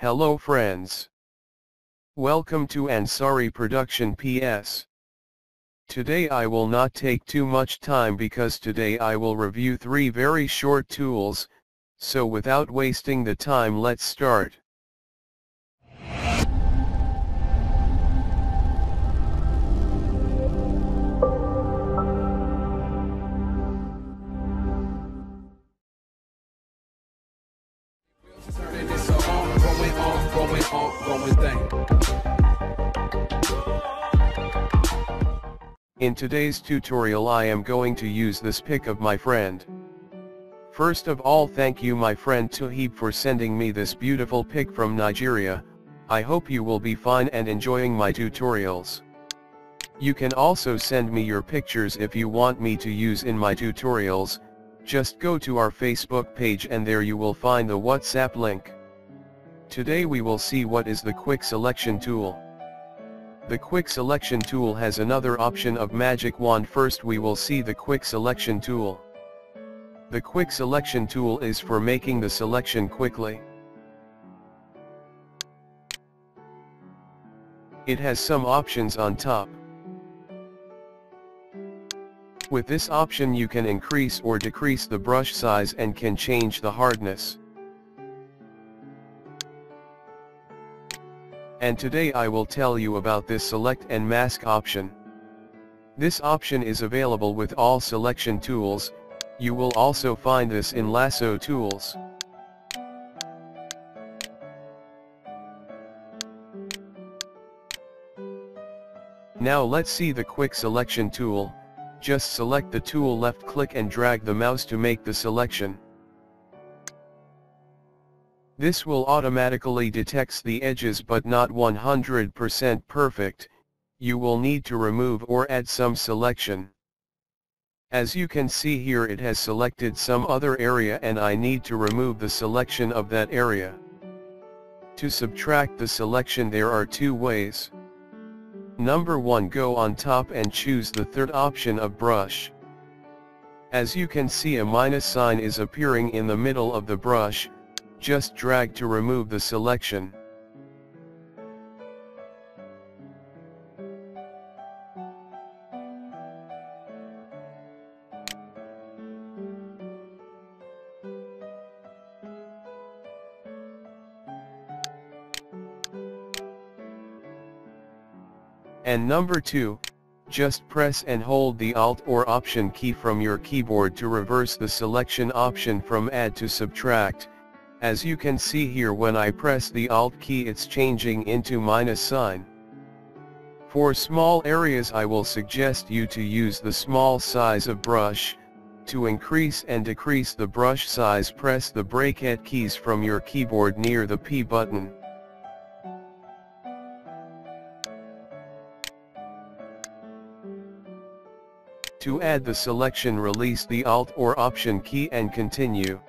Hello friends. Welcome to Ansari Production PS. Today I will not take too much time because today I will review 3 very short tools, so without wasting the time let's start. In today's tutorial I am going to use this pic of my friend. First of all, thank you my friend Tuhib for sending me this beautiful pic from Nigeria. I hope you will be fine and enjoying my tutorials. You can also send me your pictures if you want me to use in my tutorials. Just go to our Facebook page and there you will find the WhatsApp link. Today we will see what is the quick selection tool. The quick selection tool has another option of magic wand. First we will see the quick selection tool. The quick selection tool is for making the selection quickly. It has some options on top. With this option you can increase or decrease the brush size and can change the hardness. And today I will tell you about this select and mask option. This option is available with all selection tools. You will also find this in lasso tools. Now let's see the quick selection tool. Just select the tool, left click and drag the mouse to make the selection. This will automatically detect the edges but not 100% perfect. You will need to remove or add some selection. As you can see here, it has selected some other area and I need to remove the selection of that area. To subtract the selection there are 2 ways. Number 1, go on top and choose the third option of brush. As you can see, a minus sign is appearing in the middle of the brush. Just drag to remove the selection. And number 2, just press and hold the Alt or Option key from your keyboard to reverse the selection option from add to subtract. As you can see here, when I press the Alt key it's changing into minus sign. For small areas I will suggest you to use the small size of brush. To increase and decrease the brush size, press the bracket keys from your keyboard near the P button. To add the selection, release the Alt or Option key and continue.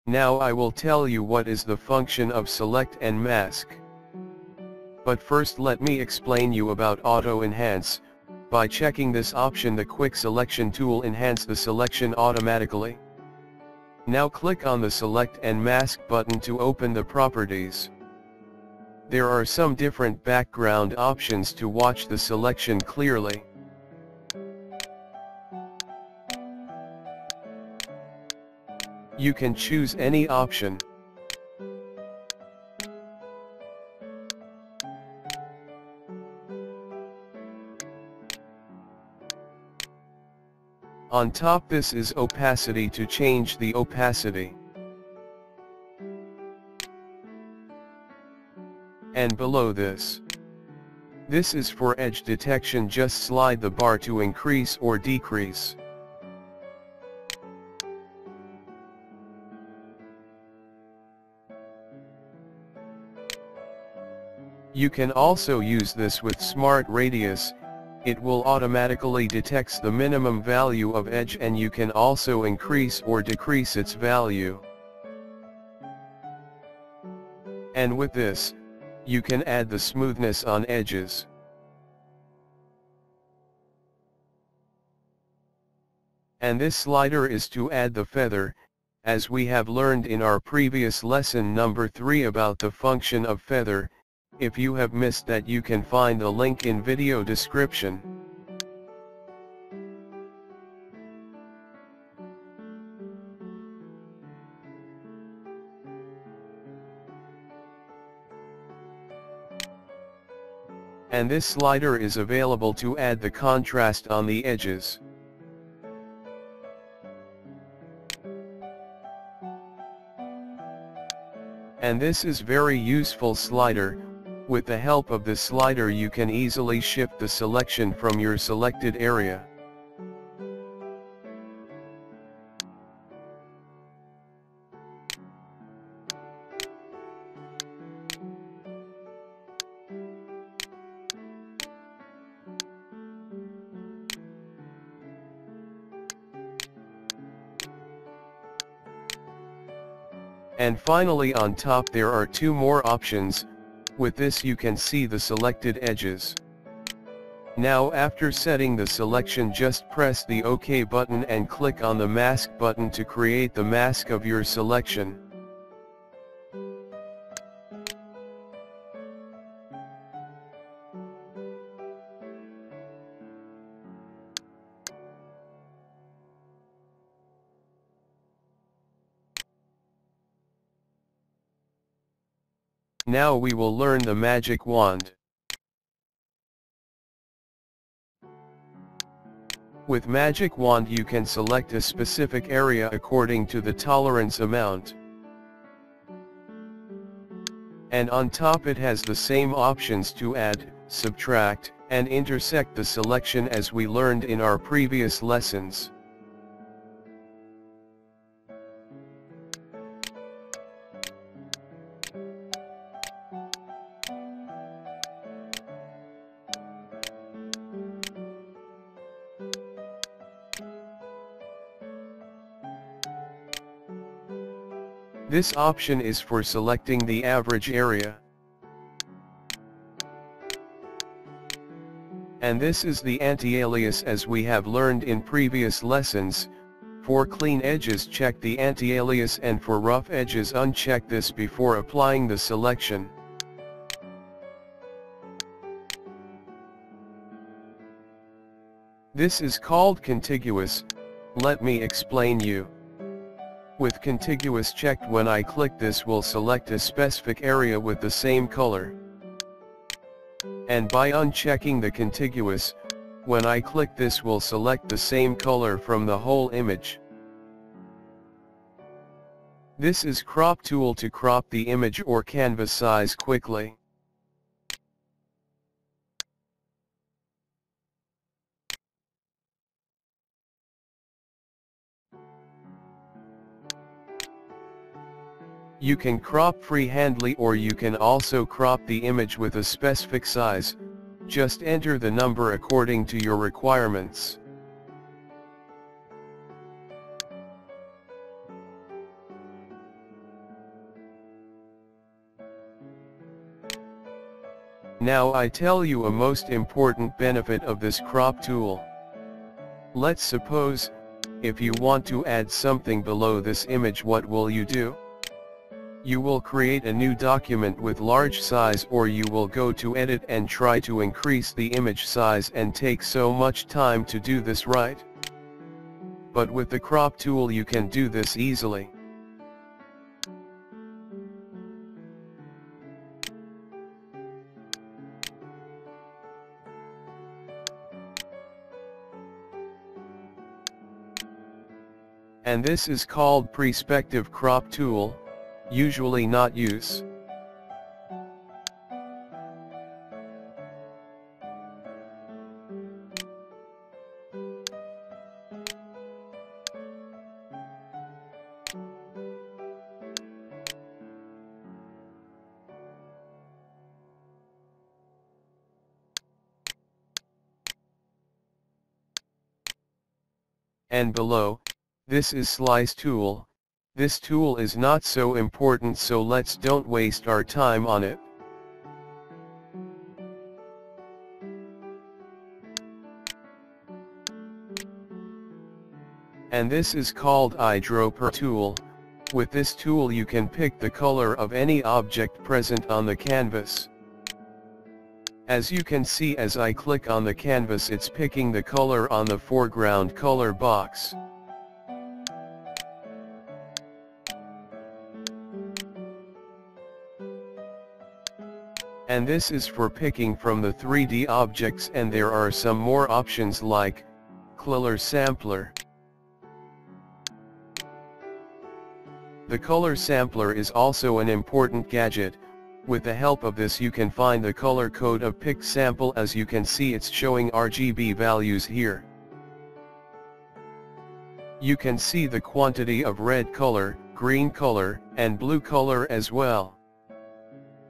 Now I will tell you what is the function of select and mask. But first let me explain you about auto enhance. By checking this option, the quick selection tool enhance the selection automatically. Now click on the select and mask button to open the properties. There are some different background options to watch the selection clearly. You can choose any option. On top this is opacity to change the opacity. And below this is for edge detection. Just slide the bar to increase or decrease. You can also use this with Smart Radius. It will automatically detect the minimum value of edge and you can also increase or decrease its value. And with this, you can add the smoothness on edges. And this slider is to add the feather, as we have learned in our previous lesson number 3 about the function of feather. If you have missed that, you can find the link in video description. And this slider is available to add the contrast on the edges. And this is very useful slider. With the help of this slider you can easily shift the selection from your selected area. And finally, on top there are 2 more options. With this you can see the selected edges. Now after setting the selection, just press the OK button and click on the mask button to create the mask of your selection. Now we will learn the magic wand. With magic wand you can select a specific area according to the tolerance amount. And on top it has the same options to add, subtract, and intersect the selection as we learned in our previous lessons. This option is for selecting the average area. And this is the anti-alias, as we have learned in previous lessons. For clean edges check the anti-alias, and for rough edges uncheck this before applying the selection. This is called contiguous. Let me explain you. With contiguous checked, when I click this will select a specific area with the same color. And by unchecking the contiguous, when I click this will select the same color from the whole image. This is crop tool to crop the image or canvas size quickly. You can crop freehandly, or you can also crop the image with a specific size. Just enter the number according to your requirements. Now I tell you a most important benefit of this crop tool. Let's suppose, if you want to add something below this image, what will you do? You will create a new document with large size, or you will go to edit and try to increase the image size, and take so much time to do this, right? But with the crop tool you can do this easily. And this is called perspective crop tool. Usually not use. And below, this is slice tool. This tool is not so important, so let's don't waste our time on it. And this is called eyedropper tool. With this tool you can pick the color of any object present on the canvas. As you can see, as I click on the canvas, it's picking the color on the foreground color box. And this is for picking from the 3D objects, and there are some more options like color sampler. The color sampler is also an important gadget. With the help of this you can find the color code of pick sample. As you can see, it's showing RGB values here. You can see the quantity of red color, green color, and blue color as well.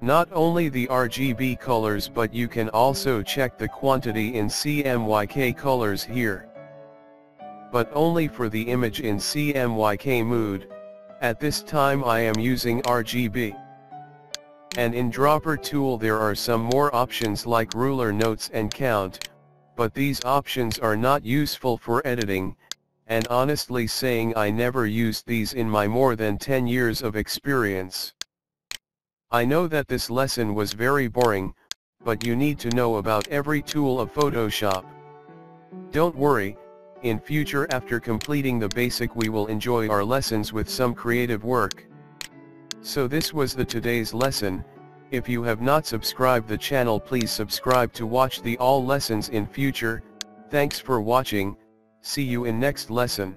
Not only the RGB colors, but you can also check the quantity in CMYK colors here. But only for the image in CMYK mood. At this time I am using RGB. And in dropper tool there are some more options like ruler, notes and count, but these options are not useful for editing, and honestly saying I never used these in my more than 10 years of experience. I know that this lesson was very boring, but you need to know about every tool of Photoshop. Don't worry, in future after completing the basic we will enjoy our lessons with some creative work. So this was the today's lesson. If you have not subscribed the channel, please subscribe to watch the all lessons in future. Thanks for watching. See you in next lesson.